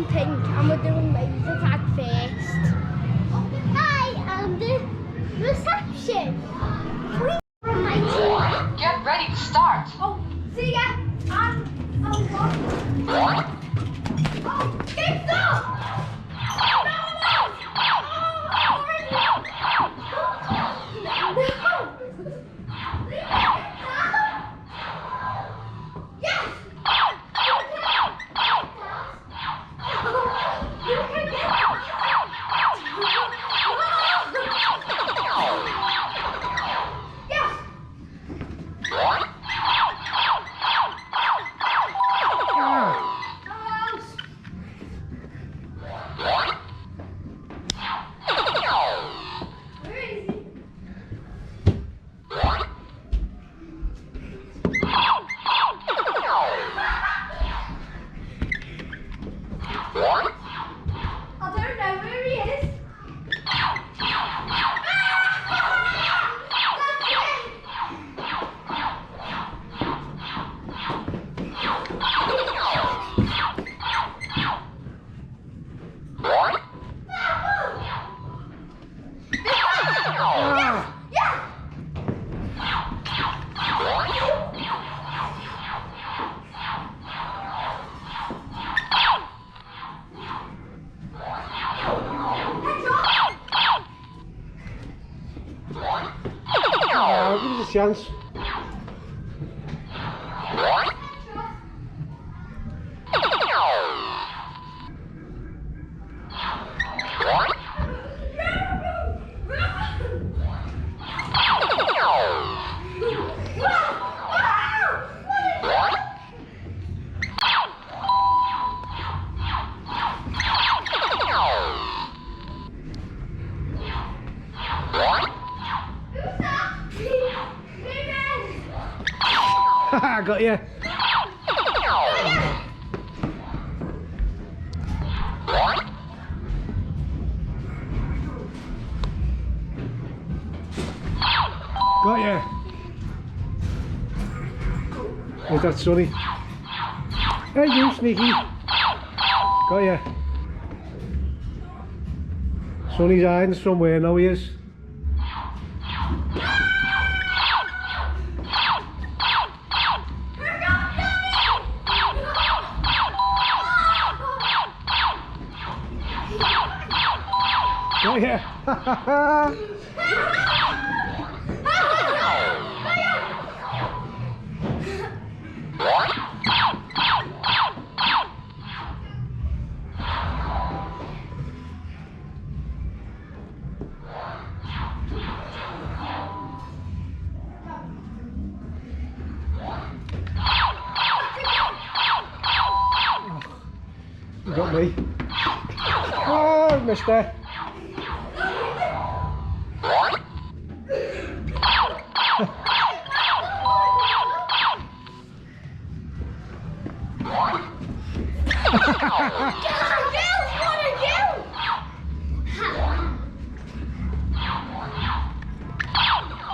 pink and we're doing laser tag first. Hi, and the reception. From my team. Get ready to start. Oh, see ya. Oh, get up! Give us a chance. I got you. Got you. Is that Sonny? Hey you sneaky. Got you. Sonny's hiding somewhere now he is. Got ya. You got me. Oh, mister.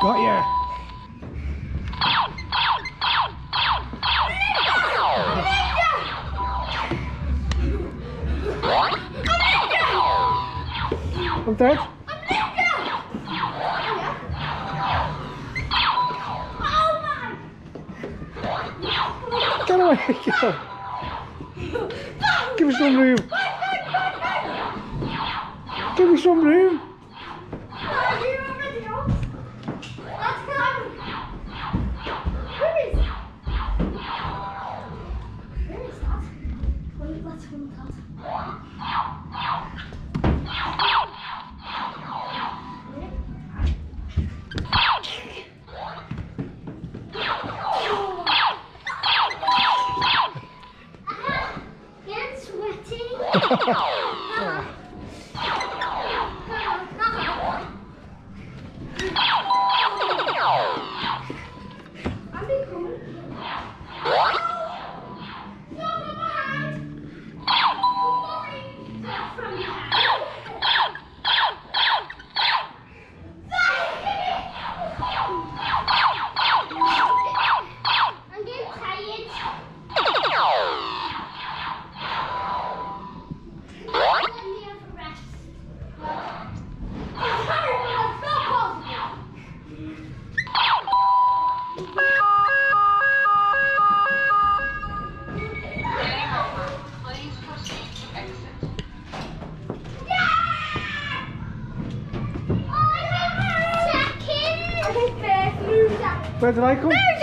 Got ya. I'm dead. Get away, go. Give me some room. Give me some room. Where did I come? No,